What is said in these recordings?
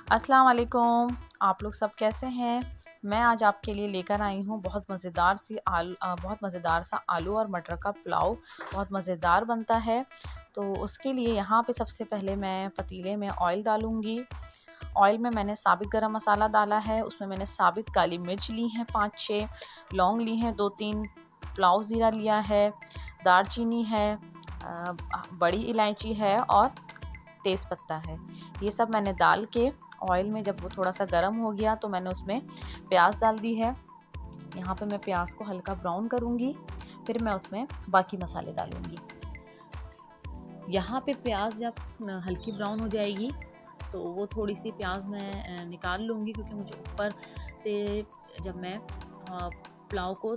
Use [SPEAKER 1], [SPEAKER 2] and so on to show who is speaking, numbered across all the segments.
[SPEAKER 1] अस्सलाम वालेकुम। आप लोग सब कैसे हैं? मैं आज आपके लिए लेकर आई हूँ बहुत मज़ेदार सा आलू और मटर का पुलाव। बहुत मज़ेदार बनता है। तो उसके लिए यहाँ पे सबसे पहले मैं पतीले में ऑयल डालूँगी। ऑयल में मैंने साबित गरम मसाला डाला है, उसमें मैंने साबित काली मिर्च ली हैं 5-6, लौंग ली हैं 2-3, पुलाव ज़ीरा लिया है, दालचीनी है, बड़ी इलायची है और तेज़पत्ता है। ये सब मैंने डाल के ऑयल में जब वो थोड़ा सा गर्म हो गया तो मैंने उसमें प्याज डाल दी है। यहाँ पे मैं प्याज को हल्का ब्राउन करूँगी, फिर मैं उसमें बाकी मसाले डालूँगी। यहाँ पे प्याज जब हल्की ब्राउन हो जाएगी तो वो थोड़ी सी प्याज मैं निकाल लूँगी, क्योंकि मुझे ऊपर से जब मैं पुलाव को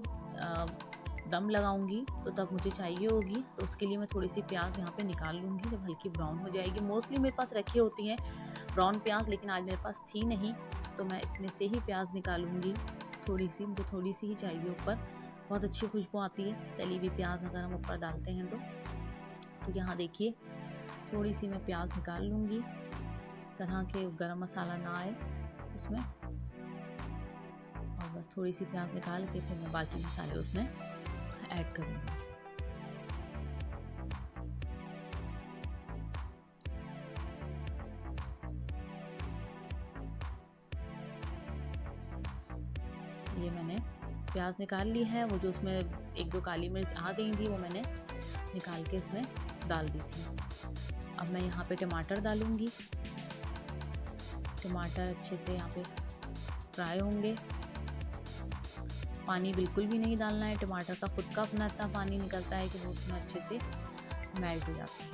[SPEAKER 1] दम लगाऊंगी तो तब मुझे चाहिए होगी, तो उसके लिए मैं थोड़ी सी प्याज यहाँ पे निकाल लूँगी जब हल्की ब्राउन हो जाएगी। मोस्टली मेरे पास रखी होती हैं ब्राउन प्याज, लेकिन आज मेरे पास थी नहीं तो मैं इसमें से ही प्याज निकालूंगी। मुझे थोड़ी सी ही चाहिए ऊपर, बहुत अच्छी खुशबू आती है तली हुई प्याज अगर हम ऊपर डालते हैं तो यहाँ देखिए थोड़ी सी मैं प्याज निकाल लूँगी। इस तरह के गरम मसाला ना आए उसमें, और बस थोड़ी सी प्याज निकाल के फिर मैं बाकी मसाले उसमें ऐड करूँगी। ये मैंने प्याज निकाल ली है, वो जो उसमें 1-2 काली मिर्च आ गई थी वो मैंने निकाल के इसमें डाल दी थी। अब मैं यहाँ पे टमाटर डालूँगी। टमाटर अच्छे से यहाँ पे फ्राई होंगे। पानी बिल्कुल भी नहीं डालना है, टमाटर का खुद का अपना इतना पानी निकलता है कि वो उसमें अच्छे से मेल्ट हो जाता है।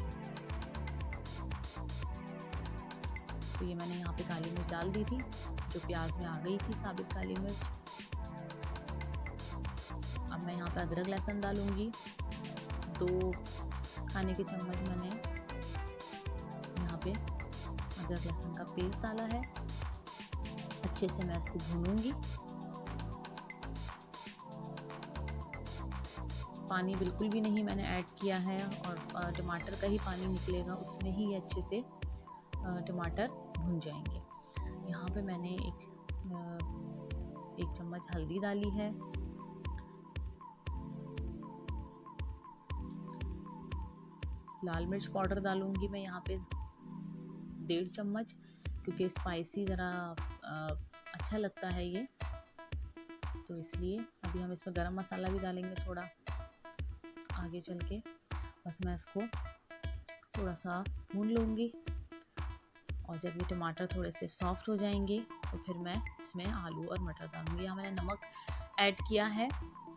[SPEAKER 1] तो ये मैंने यहाँ पे काली मिर्च डाल दी थी, जो प्याज में आ गई थी साबित काली मिर्च। अब मैं यहाँ पे अदरक लहसुन डालूँगी। 2 खाने के चम्मच मैंने यहाँ पे अदरक लहसुन का पेस्ट डाला है। अच्छे से मैं इसको भूनूंगी। पानी बिल्कुल भी नहीं मैंने ऐड किया है, और टमाटर का ही पानी निकलेगा, उसमें ही ये अच्छे से टमाटर भुन जाएंगे। यहाँ पे मैंने एक चम्मच हल्दी डाली है। लाल मिर्च पाउडर डालूंगी मैं यहाँ पे 1.5 चम्मच, क्योंकि स्पाइसी ज़रा अच्छा लगता है ये, तो इसलिए। अभी हम इसमें गरम मसाला भी डालेंगे थोड़ा आगे चल के। बस मैं इसको थोड़ा सा भून लूँगी, और जब ये टमाटर थोड़े से सॉफ्ट हो जाएंगे तो फिर मैं इसमें आलू और मटर डालूँगी। यहाँ मैंने नमक ऐड किया है।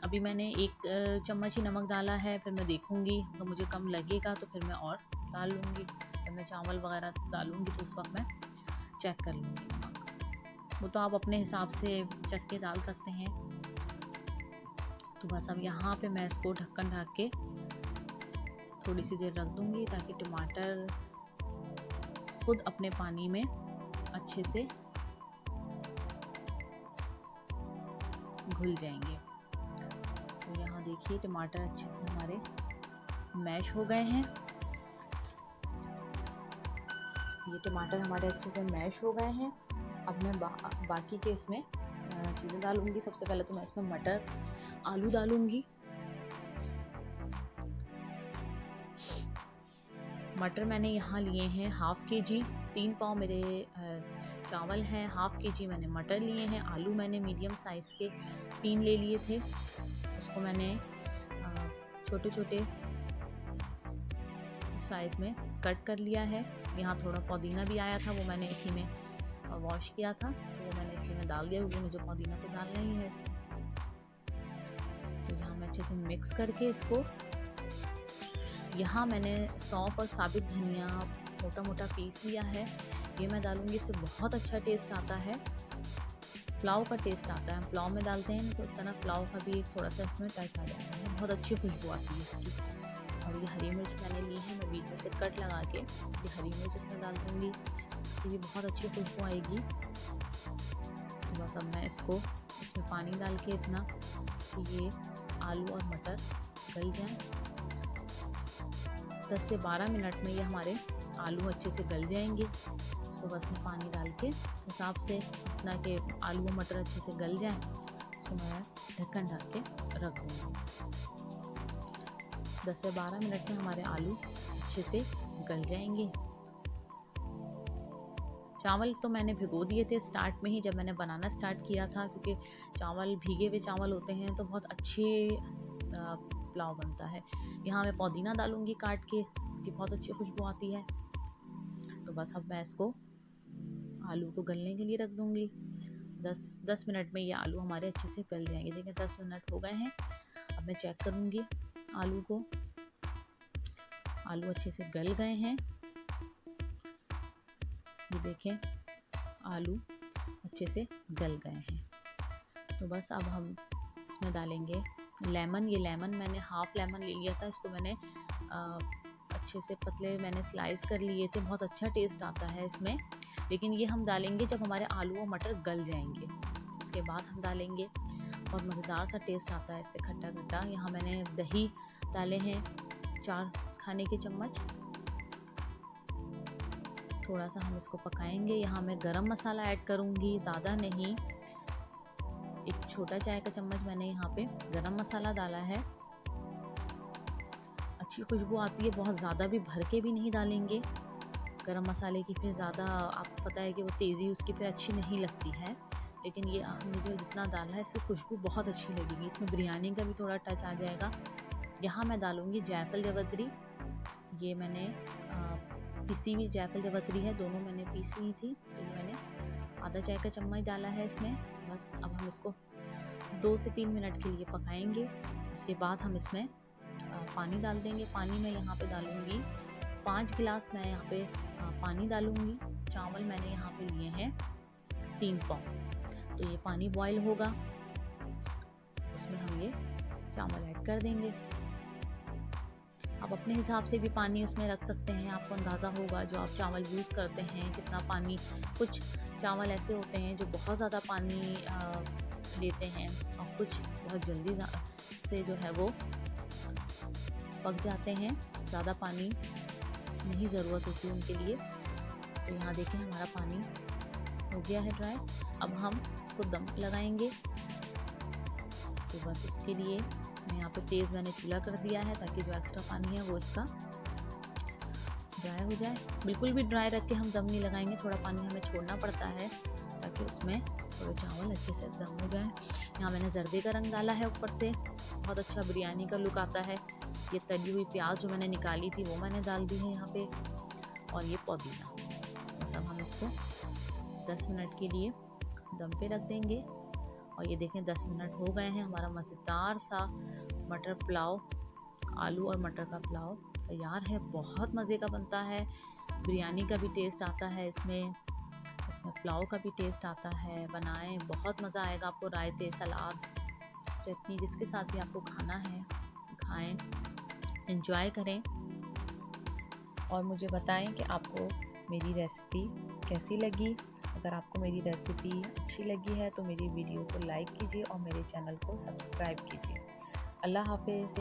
[SPEAKER 1] अभी मैंने 1 चम्मच ही नमक डाला है, फिर मैं देखूँगी अगर मुझे कम लगेगा तो फिर मैं और डाल लूँगी। जब मैं चावल वगैरह डालूँगी तो उस वक्त मैं चेक कर लूँगी नमक। वो तो आप अपने हिसाब से चख के डाल सकते हैं। तो बस अब यहाँ पे मैं इसको ढक्कन ढक के थोड़ी सी देर रख दूँगी, ताकि टमाटर खुद अपने पानी में अच्छे से घुल जाएंगे। तो यहाँ देखिए टमाटर अच्छे से हमारे मैश हो गए हैं। ये टमाटर हमारे अच्छे से मैश हो गए हैं। अब मैं बाकी के इसमें चीज़ें डालूंगी। सबसे पहले तो मैं इसमें मटर आलू डालूंगी। मटर मैंने यहाँ लिए हैं 1/2 kg। 3 पाव मेरे चावल हैं, 1/2 kg मैंने मटर लिए हैं। आलू मैंने मीडियम साइज़ के 3 ले लिए थे, उसको मैंने छोटे छोटे साइज़ में कट कर लिया है। यहाँ थोड़ा पुदीना भी आया था, वो मैंने इसी में वॉश किया था, तो वो मैंने इसी में डाल दिया, क्योंकि मुझे पुदीना तो डालना ही है इसमें। तो यहाँ मैं अच्छे से मिक्स करके इसको, यहाँ मैंने सौंफ और साबित धनिया मोटा मोटा पीस लिया है, ये मैं डालूँगी। इससे बहुत अच्छा टेस्ट आता है, पुलाव का टेस्ट आता है। हम पुलाव में डालते हैं तो इस तरह पुलाव का भी थोड़ा सा इसमें टच आ जाता है, बहुत अच्छी खुशबू आती है इसकी। और ये हरी मिर्च मैंने ली है, मैं बीच में से कट लगा के ये हरी मिर्च इसमें डाल दूँगी, इसकी भी बहुत अच्छी खुशबू आएगी। तो बस अब मैं इसको इसमें पानी डाल के इतना कि ये आलू और मटर गल जाएँ। 10 से 12 मिनट में ये हमारे आलू अच्छे से गल जाएंगे। इसको इसको बस में पानी डाल के हिसाब से जितना कि आलू और मटर अच्छे से गल जाएं, उसको मैं ढक्कन ढक के रख दूँगी। 10 से 12 मिनट में हमारे आलू अच्छे से गल जाएंगे। चावल तो मैंने भिगो दिए थे स्टार्ट में ही जब मैंने बनाना स्टार्ट किया था, क्योंकि चावल भीगे हुए चावल होते हैं तो बहुत अच्छे पुलाव बनता है। यहाँ मैं पुदीना डालूँगी काट के, इसकी बहुत अच्छी खुशबू आती है। तो बस अब मैं इसको आलू को गलने के लिए रख दूँगी। 10 मिनट में ये आलू हमारे अच्छे से गल जाएंगे। देखिए 10 मिनट हो गए हैं। अब मैं चेक करूँगी आलू को। आलू अच्छे से गल गए हैं। ये देखें आलू अच्छे से गल गए हैं। तो बस अब हम इसमें डालेंगे लेमन। ये लेमन मैंने हाफ लेमन ले लिया था, इसको मैंने अच्छे से पतले मैंने स्लाइस कर लिए थे। बहुत अच्छा टेस्ट आता है इसमें, लेकिन ये हम डालेंगे जब हमारे आलू और मटर गल जाएंगे, उसके बाद हम डालेंगे। बहुत मज़ेदार सा टेस्ट आता है इससे, खट्टा खट्टा। यहाँ मैंने दही डाले हैं 4 खाने के चम्मच। थोड़ा सा हम इसको पकाएंगे। यहाँ मैं गरम मसाला ऐड करूँगी, ज़्यादा नहीं। एक छोटा चाय का चम्मच मैंने यहाँ पे गरम मसाला डाला है। अच्छी खुशबू आती है, बहुत ज़्यादा भी भर के भी नहीं डालेंगे गरम मसाले की, फिर ज़्यादा आपको पता है कि वो तेज़ी उसकी फिर अच्छी नहीं लगती है। लेकिन ये हमने जो जितना डाला है इसकी खुशबू बहुत अच्छी लगेगी। इसमें बिरयानी का भी थोड़ा टच आ जाएगा। यहाँ मैं डालूँगी जायफल जावित्री। ये मैंने पीसी हुई जायफल जावित्री है, दोनों मैंने पीसी हुई थी। तो ये मैंने आधा चाय का चम्मच डाला है इसमें। बस अब हम इसको 2 से 3 मिनट के लिए पकाएंगे। उसके बाद हम इसमें पानी डाल देंगे। पानी मैं यहाँ पे डालूँगी 5 गिलास मैं यहाँ पे पानी डालूँगी। चावल मैंने यहाँ पे लिए हैं 3 पाव। तो ये पानी बॉयल होगा, उसमें हम ये चावल ऐड कर देंगे। आप अपने हिसाब से भी पानी उसमें रख सकते हैं, आपको अंदाज़ा होगा जो आप चावल यूज़ करते हैं कितना पानी। कुछ चावल ऐसे होते हैं जो बहुत ज़्यादा पानी लेते हैं और कुछ बहुत जल्दी से जो है वो पक जाते हैं, ज़्यादा पानी नहीं ज़रूरत होती उनके लिए। तो यहाँ देखें हमारा पानी हो गया है ड्राई। अब हम इसको दम लगाएंगे। तो बस उसके लिए मैं यहाँ पे तेज़ मैंने चूल्हा कर दिया है ताकि जो एक्स्ट्रा पानी है वो इसका ड्राई हो जाए। बिल्कुल भी ड्राई रख के हम दम नहीं लगाएंगे, थोड़ा पानी हमें छोड़ना पड़ता है ताकि उसमें थोड़े चावल अच्छे से दम हो जाए। यहाँ मैंने जर्दे का रंग डाला है ऊपर से, बहुत अच्छा बिरयानी का लुक आता है। ये तली हुई प्याज जो मैंने निकाली थी वो मैंने डाल दी है यहाँ पे, और ये पुदीना। मतलब हम इसको 10 मिनट के लिए दम पे रख देंगे। और ये देखें 10 मिनट हो गए हैं। हमारा मज़ेदार सा मटर पुलाव, आलू और मटर का पुलाव तैयार है। बहुत मज़े का बनता है। बिरयानी का भी टेस्ट आता है इसमें पुलाव का भी टेस्ट आता है। बनाएं, बहुत मज़ा आएगा आपको। रायते, सलाद, चटनी, जिसके साथ भी आपको खाना है खाएं, एंजॉय करें। और मुझे बताएं कि आपको मेरी रेसिपी कैसी लगी। अगर आपको मेरी रेसिपी अच्छी लगी है तो मेरी वीडियो को लाइक कीजिए और मेरे चैनल को सब्सक्राइब कीजिए। अल्लाह हाफ़िज़।